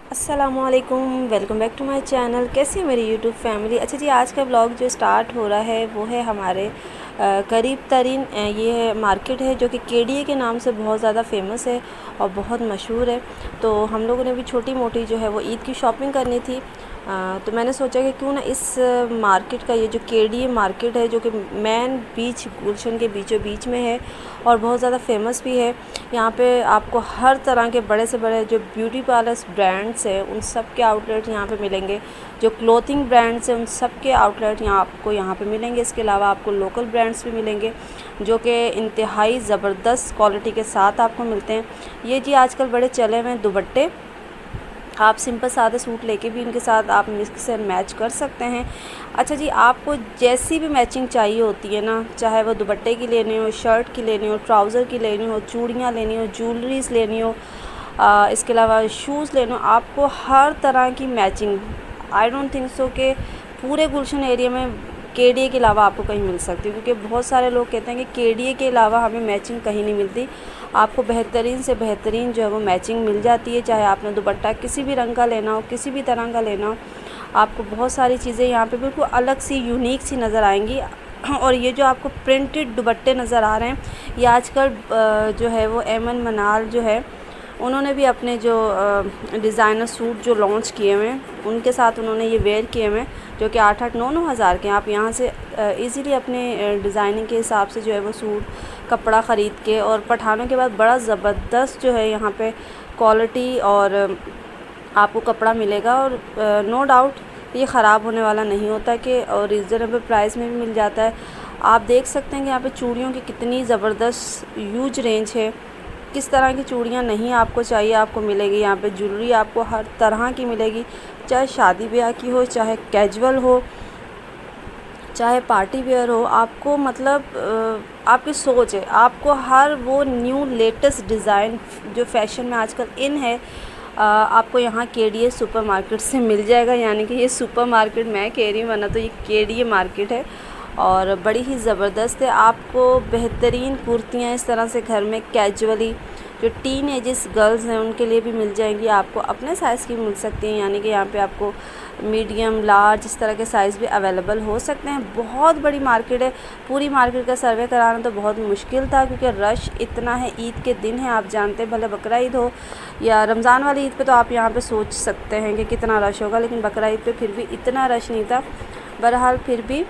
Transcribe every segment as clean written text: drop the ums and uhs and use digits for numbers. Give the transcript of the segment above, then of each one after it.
अस्सलामुअलैकुम, welcome back to my channel. कैसी है मेरी यूट्यूब फैमिली। अच्छा जी, आज का ब्लॉग जो स्टार्ट हो रहा है वो है हमारे करीब तरीन ये मार्केट है जो कि केडीए के नाम से बहुत ज़्यादा फेमस है और बहुत मशहूर है। तो हम लोगों ने भी छोटी मोटी जो है वो ईद की शॉपिंग करनी थी। तो मैंने सोचा कि क्यों ना इस मार्केट का, ये जो केडीए मार्केट है जो कि मेन बीच गुलशन के बीचों बीच में है और बहुत ज़्यादा फेमस भी है। यहाँ पे आपको हर तरह के बड़े से बड़े जो ब्यूटी पार्लर्स ब्रांड्स हैं उन सब के आउटलेट यहाँ पे मिलेंगे। जो क्लोथिंग ब्रांड्स हैं उन सब के आउटलेट आपको यहाँ पे मिलेंगे। इसके अलावा आपको लोकल ब्रांड्स भी मिलेंगे जो कि इंतहाई ज़बरदस्त क्वालिटी के साथ आपको मिलते हैं। ये जी आजकल बड़े चले हुए हैं दुपट्टे। आप सिंपल सादा सूट लेके भी इनके साथ आप मिक्स एंड मैच कर सकते हैं। अच्छा जी, आपको जैसी भी मैचिंग चाहिए होती है ना, चाहे वो दुपट्टे की लेनी हो, शर्ट की लेनी हो, ट्राउज़र की लेनी हो, चूड़ियाँ लेनी हो, ज्वेलरीज लेनी हो, इसके अलावा शूज़ लेने हो, आपको हर तरह की matching I don't think so कि पूरे गुलशन एरिया में केडीए के अलावा आपको कहीं मिल सकती है। क्योंकि बहुत सारे लोग कहते हैं कि केडीए के अलावा हमें मैचिंग कहीं नहीं मिलती। आपको बेहतरीन से बेहतरीन जो है वो मैचिंग मिल जाती है। चाहे आपने दुपट्टा किसी भी रंग का लेना हो, किसी भी तरह का लेना हो, आपको बहुत सारी चीज़ें यहाँ पे बिल्कुल अलग सी यूनिक सी नज़र आएंगी। और ये जो आपको प्रिंटेड दुपट्टे नज़र आ रहे हैं, ये आजकल जो है वो एमन मनाल जो है उन्होंने भी अपने जो डिज़ाइनर सूट जो लॉन्च किए हुए हैं उनके साथ उन्होंने ये वेयर किए हुए हैं जो कि 8-8, 9-9 हज़ार के। आप यहाँ से इजीली अपने डिज़ाइनिंग के हिसाब से जो है वो सूट कपड़ा ख़रीद के, और पठानों के बाद बड़ा ज़बरदस्त जो है यहाँ पे क्वालिटी और आपको कपड़ा मिलेगा। और नो डाउट ये ख़राब होने वाला नहीं होता कि, और रीज़नेबल प्राइस में भी मिल जाता है। आप देख सकते हैं कि यहाँ पे चूड़ियों की कितनी ज़बरदस्त ह्यूज रेंज है। किस तरह की चूड़ियाँ नहीं आपको चाहिए आपको मिलेगी यहाँ पे। ज्वेलरी आपको हर तरह की मिलेगी, चाहे शादी ब्याह की हो, चाहे कैजुअल हो, चाहे पार्टी वेयर हो। आपको मतलब आपकी सोच है, आपको हर वो न्यू लेटेस्ट डिज़ाइन जो फैशन में आजकल इन है आपको यहाँ केडीए सुपर मार्केट से मिल जाएगा। यानी कि ये सुपर मार्केट मैं कह रही हूँ, वरना तो ये केडीए मार्केट है और बड़ी ही ज़बरदस्त है। आपको बेहतरीन कुर्तियाँ इस तरह से घर में कैजुअली जो टीन एजेस गर्ल्स हैं उनके लिए भी मिल जाएंगी। आपको अपने साइज़ की मिल सकती हैं, यानी कि यहाँ पे आपको मीडियम, लार्ज इस तरह के साइज़ भी अवेलेबल हो सकते हैं। बहुत बड़ी मार्केट है। पूरी मार्केट का सर्वे कराना तो बहुत मुश्किल था क्योंकि रश इतना है। ईद के दिन है, आप जानते हैं, भले बकरा ईद हो या रमज़ान वाली ईद पे तो आप यहाँ पे सोच सकते हैं कि कितना रश होगा, लेकिन बकरा ईद पे फिर भी इतना रश नहीं था। बहरहाल फिर भी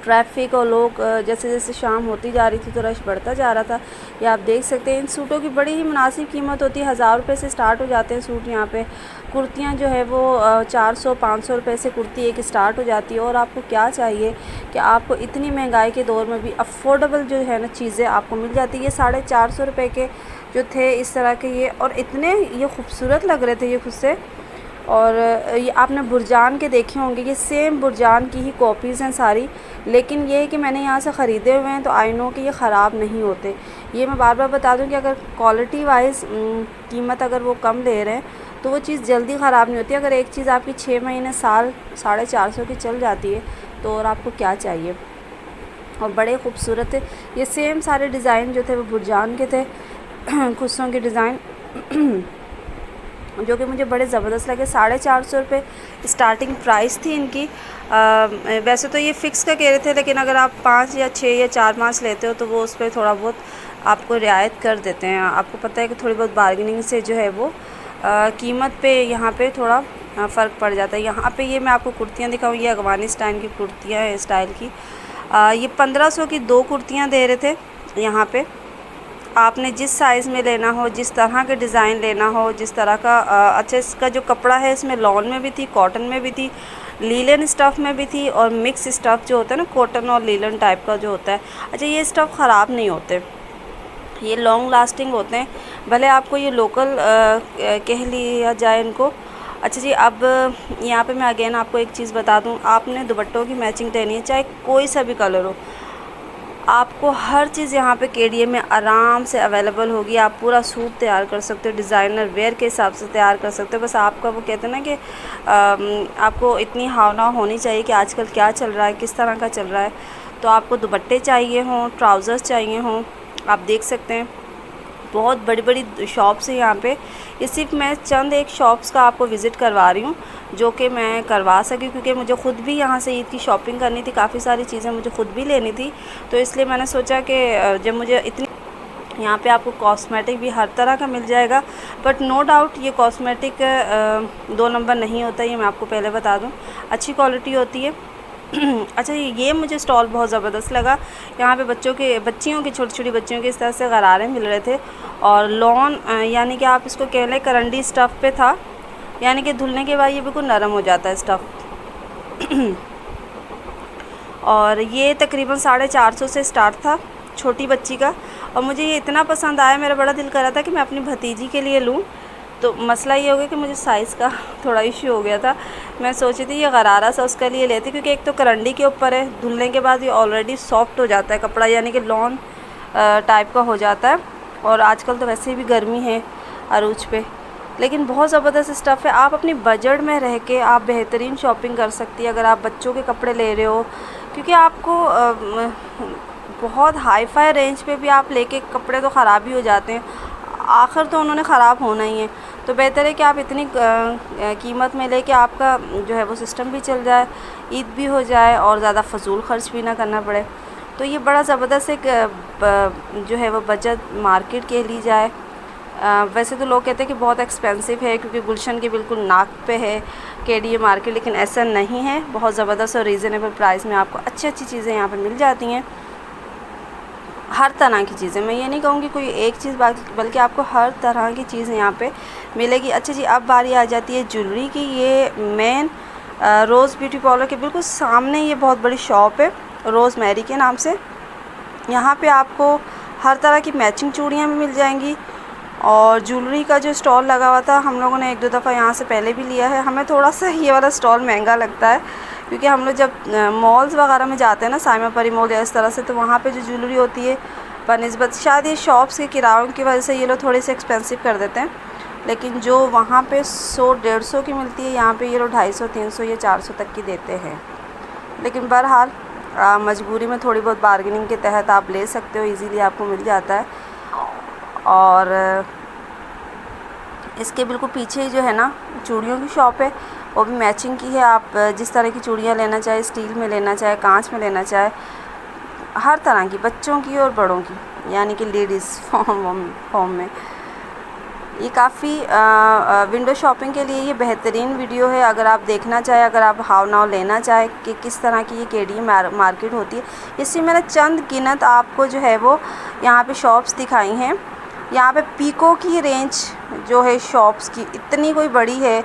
ट्रैफिक और लोग जैसे जैसे शाम होती जा रही थी तो रश बढ़ता जा रहा था। ये आप देख सकते हैं। इन सूटों की बड़ी ही मुनासिब कीमत होती है। 1000 रुपये से स्टार्ट हो जाते हैं सूट यहाँ पे। कुर्तियाँ जो है वो 400-500 रुपये से कुर्ती एक स्टार्ट हो जाती है। और आपको क्या चाहिए कि आपको इतनी महंगाई के दौर में भी अफोर्डेबल जो है ना चीज़ें आपको मिल जाती है। ये 450 रुपये के जो थे इस तरह के, ये और इतने ये खूबसूरत लग रहे थे ये खुद से। और ये आपने बुरजान के देखे होंगे, ये सेम बुरजान की ही कॉपीज़ हैं सारी, लेकिन ये है कि मैंने यहाँ से ख़रीदे हुए हैं तो आई नो कि ये ख़राब नहीं होते। ये मैं बार बार बता दूँ कि अगर क्वालिटी वाइज कीमत अगर वो कम ले रहे हैं तो वो चीज़ जल्दी ख़राब नहीं होती। अगर एक चीज़ आपकी 6 महीने, साल 450 की चल जाती है तो और आपको क्या चाहिए। और बड़े खूबसूरत है ये सेम सारे डिज़ाइन जो थे वो बुरजान के थे खुशों के डिज़ाइन जो कि मुझे बड़े ज़बरदस्त लगे। 450 रुपये स्टार्टिंग प्राइस थी इनकी। वैसे तो ये फ़िक्स का कह रहे थे, लेकिन अगर आप 5 या 6 या 4-5 लेते हो तो वो उस पर थोड़ा बहुत आपको रियायत कर देते हैं। आपको पता है कि थोड़ी बहुत बार्गेनिंग से जो है वो कीमत पे यहाँ पे थोड़ा फ़र्क पड़ जाता है। यहाँ पे ये मैं आपको कुर्तियाँ दिखाऊँ, ये अफ़गानिस्तान की कुर्तियाँ हैं स्टाइल की। ये 1500 की 2 कुर्तियाँ दे रहे थे यहाँ पे। आपने जिस साइज़ में लेना हो, जिस तरह के डिज़ाइन लेना हो, जिस तरह का अच्छा इसका जो कपड़ा है इसमें लॉन में भी थी, कॉटन में भी थी, लीलन स्टफ़ में भी थी और मिक्स स्टफ़ जो होता है ना कॉटन और लीलन टाइप का जो होता है। अच्छा, ये स्टफ़ ख़राब नहीं होते, ये लॉन्ग लास्टिंग होते हैं, भले आपको ये लोकल कह लिया जाए इनको। अच्छा जी, अब यहाँ पे मैं अगेन आपको एक चीज़ बता दूँ, आपने दुपट्टों की मैचिंग लेनी है चाहे कोई सा भी कलर हो, आपको हर चीज़ यहाँ पे केडीए में आराम से अवेलेबल होगी। आप पूरा सूट तैयार कर सकते हो, डिज़ाइनर वेयर के हिसाब से तैयार कर सकते हो। बस आपका वो कहते हैं ना कि आपको इतनी भावना होनी चाहिए कि आजकल क्या चल रहा है, किस तरह का चल रहा है। तो आपको दुपट्टे चाहिए हों, ट्राउज़र्स चाहिए हों, आप देख सकते हैं बहुत बड़ी बड़ी शॉप्स है यहाँ पे। ये सिर्फ मैं चंद एक शॉप्स का आपको विज़िट करवा रही हूँ जो कि मैं करवा सकी, क्योंकि मुझे ख़ुद भी यहाँ से ईद की शॉपिंग करनी थी, काफ़ी सारी चीज़ें मुझे ख़ुद भी लेनी थी। तो इसलिए मैंने सोचा कि जब मुझे इतनी, यहाँ पे आपको कॉस्मेटिक भी हर तरह का मिल जाएगा, बट नो डाउट ये कॉस्मेटिक 2 नंबर नहीं होता, ये मैं आपको पहले बता दूँ, अच्छी क्वालिटी होती है। अच्छा, ये मुझे स्टॉल बहुत ज़बरदस्त लगा। यहाँ पे बच्चियों की छोटी छोटी बच्चियों के इस तरह से गरारे मिल रहे थे, और लॉन यानी कि आप इसको कह लें करंडी स्टफ़ पे था, यानी कि धुलने के बाद ये बिल्कुल नरम हो जाता है स्टफ़। और ये तकरीबन 450 से स्टार्ट था छोटी बच्ची का, और मुझे ये इतना पसंद आया, मेरा बड़ा दिल कर रहा था कि मैं अपनी भतीजी के लिए लूँ। तो मसला ये हो गया कि मुझे साइज़ का थोड़ा इशू हो गया था। मैं सोची थी ये गरारा सा उसके लिए लेती, क्योंकि एक तो करंडी के ऊपर है, धुलने के बाद ये ऑलरेडी सॉफ्ट हो जाता है कपड़ा, यानी कि लॉन टाइप का हो जाता है। और आजकल तो वैसे भी गर्मी है अरूज पे, लेकिन बहुत ज़बरदस्त स्टफ़ है। आप अपनी बजट में रह के आप बेहतरीन शॉपिंग कर सकती है अगर आप बच्चों के कपड़े ले रहे हो, क्योंकि आपको बहुत हाई फाई रेंज पे भी आप लेके कपड़े तो ख़राब ही हो जाते हैं, आखिर तो उन्होंने ख़राब होना ही है। तो बेहतर है कि आप इतनी कीमत में लेके आपका जो है वो सिस्टम भी चल जाए, ईद भी हो जाए और ज़्यादा फ़जूल ख़र्च भी ना करना पड़े। तो ये बड़ा ज़बरदस्त एक जो है वो बजट मार्केट कह ली जाए। वैसे तो लोग कहते हैं कि बहुत एक्सपेंसिव है, क्योंकि गुलशन के बिल्कुल नाक पे है केडीए मार्केट, लेकिन ऐसा नहीं है। बहुत ज़बरदस्त और रीज़नेबल प्राइस में आपको अच्छी अच्छी चीज़ें यहाँ पे मिल जाती हैं, हर तरह की चीज़ें। मैं ये नहीं कहूँगी कोई एक चीज़, बल्कि आपको हर तरह की चीज़ यहाँ पे मिलेगी। अच्छा जी, अब बारी आ जाती है ज्वेलरी की। ये मेन रोज़ ब्यूटी पार्लर के बिल्कुल सामने ये बहुत बड़ी शॉप है, रोज़ मैरी के नाम से। यहाँ पे आपको हर तरह की मैचिंग चूड़ियाँ भी मिल जाएंगी, और ज्वेलरी का जो स्टॉल लगा हुआ था, हम लोगों ने 1-2 दफ़ा यहाँ से पहले भी लिया है। हमें थोड़ा सा ये वाला स्टॉल महंगा लगता है, क्योंकि हम लोग जब मॉल्स वगैरह में जाते हैं ना, साइमा परी मॉल या इस तरह से, तो वहाँ पे जो ज्वेलरी होती है बनिस्बत शायद ये शॉप्स के किरायों की वजह से ये लोग थोड़े से एक्सपेंसिव कर देते हैं, लेकिन जो वहाँ पे 100-150 की मिलती है, यहाँ पे ये लोग 250-300 या 400 तक की देते हैं। लेकिन बहरहाल मजबूरी में थोड़ी बहुत बार्गेनिंग के तहत आप ले सकते हो, ईज़िली आपको मिल जाता है। और इसके बिल्कुल पीछे ही जो है ना चूड़ियों की शॉप है, वो भी मैचिंग की है। आप जिस तरह की चूड़ियाँ लेना चाहे, स्टील में लेना चाहे, कांच में लेना चाहे, हर तरह की, बच्चों की और बड़ों की, यानी कि लेडीज़ फॉर्म में। ये काफ़ी विंडो शॉपिंग के लिए ये बेहतरीन वीडियो है। अगर आप देखना चाहें, अगर आप हाव नाव लेना चाहें कि किस तरह की ये केडी मार्केट होती है, इससे मैंने चंद गिनत आपको जो है वो यहाँ पे शॉप्स दिखाई हैं। यहाँ पे पीको की रेंज जो है शॉप्स की इतनी कोई बड़ी है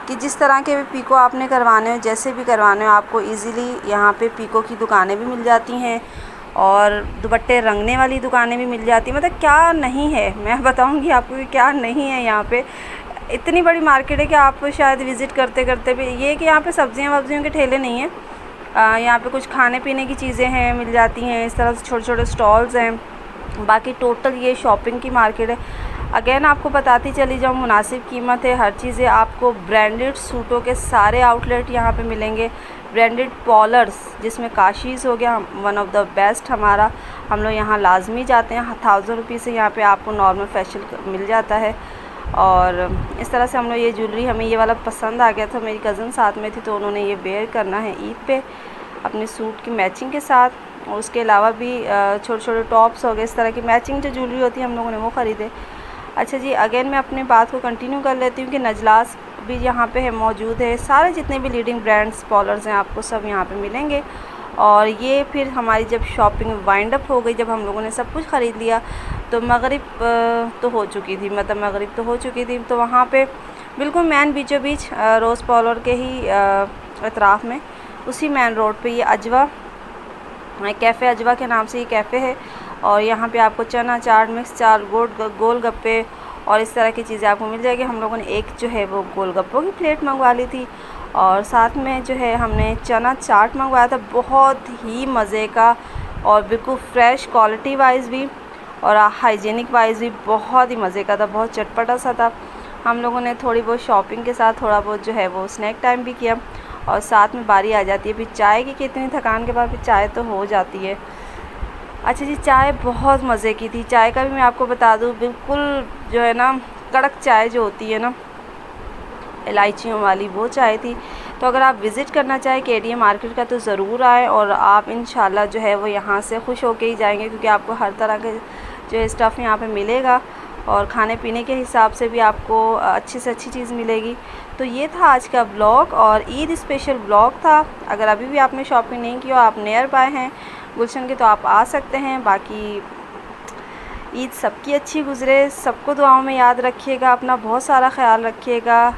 कि जिस तरह के भी पीको आपने करवाने हो, जैसे भी करवाने हो, आपको इजीली यहाँ पे पीको की दुकानें भी मिल जाती हैं, और दुपट्टे रंगने वाली दुकानें भी मिल जाती हैं। मतलब क्या नहीं है, मैं बताऊँगी आपको कि क्या नहीं है यहाँ पे। इतनी बड़ी मार्केट है कि आप शायद विज़िट करते करते भी, ये कि यहाँ पे सब्ज़ियाँ वब्जियों के ठेले नहीं हैं, यहाँ पे कुछ खाने पीने की चीज़ें हैं, मिल जाती हैं, इस तरह से छोटे छोटे स्टॉल्स हैं। बाकी टोटल ये शॉपिंग की मार्केट है। अगेन आपको बताती चली जाऊँ, मुनासिब कीमत है, हर चीज़ें आपको। ब्रांडेड सूटों के सारे आउटलेट यहाँ पे मिलेंगे, ब्रांडेड पॉलर्स जिसमें काशीज़ हो गया वन ऑफ द बेस्ट हमारा, हम लोग यहाँ लाजमी जाते हैं। 1000 रुपये से यहाँ पे आपको नॉर्मल फैशन मिल जाता है। और इस तरह से हम लोग ये ज्वेलरी, हमें ये वाला पसंद आ गया था, मेरी कज़न साथ में थी तो उन्होंने ये वेयर करना है ईद पे अपने सूट की मैचिंग के साथ। और उसके अलावा भी छोटे छोटे टॉप्स हो गए, इस तरह की मैचिंग जो ज्वेलरी होती है हम लोगों ने वो ख़रीदे। अच्छा जी, अगेन मैं अपनी बात को कंटिन्यू कर लेती हूँ कि नजलास भी यहाँ पे है, मौजूद है। सारे जितने भी लीडिंग ब्रांड्स पॉलर्स हैं आपको सब यहाँ पे मिलेंगे। और ये फिर हमारी जब शॉपिंग वाइंड अप हो गई, जब हम लोगों ने सब कुछ ख़रीद लिया, तो मगरिब तो हो चुकी थी, मतलब मगरिब तो हो चुकी थी। तो वहाँ पे बिल्कुल मैन बीचों बीच रोज़ पॉलर के ही अतराफ़ में, उसी मैन रोड पे ये अजवा कैफ़े, अजवा के नाम से ये कैफ़े है। और यहाँ पे आपको चना चाट, मिक्स चाट, गोल गप्पे और इस तरह की चीज़ें आपको मिल जाएगी। हम लोगों ने एक जो है वो गोलगप्पों की प्लेट मंगवा ली थी, और साथ में जो है हमने चना चाट मंगवाया था, बहुत ही मज़े का और बिल्कुल फ्रेश, क्वालिटी वाइज भी और हाइजीनिक वाइज भी बहुत ही मज़े का था, बहुत चटपटा सा था। हम लोगों ने थोड़ी बहुत शॉपिंग के साथ थोड़ा बहुत जो है वो स्नैक टाइम भी किया, और साथ में बारी आ जाती है फिर चाय की, कि इतनी थकान के बाद फिर चाय तो हो जाती है। अच्छा जी, चाय बहुत मज़े की थी। चाय का भी मैं आपको बता दूँ, बिल्कुल जो है ना कड़क चाय जो होती है ना इलायचियों वाली, वो चाय थी। तो अगर आप विज़िट करना चाहें केडीए मार्केट का तो ज़रूर आएँ, और आप इंशाल्लाह जो है वो यहाँ से खुश होके ही जाएंगे, क्योंकि आपको हर तरह के जो स्टफ़ यहाँ पे मिलेगा, और खाने पीने के हिसाब से भी आपको अच्छी से अच्छी चीज़ मिलेगी। तो ये था आज का ब्लॉग, और ईद स्पेशल ब्लॉग था। अगर अभी भी आपने शॉपिंग नहीं की हो, आप नियर बाय हैं गुलशन के, तो आप आ सकते हैं। बाकी ईद सबकी अच्छी गुज़रे, सबको दुआओं में याद रखिएगा, अपना बहुत सारा ख्याल रखिएगा।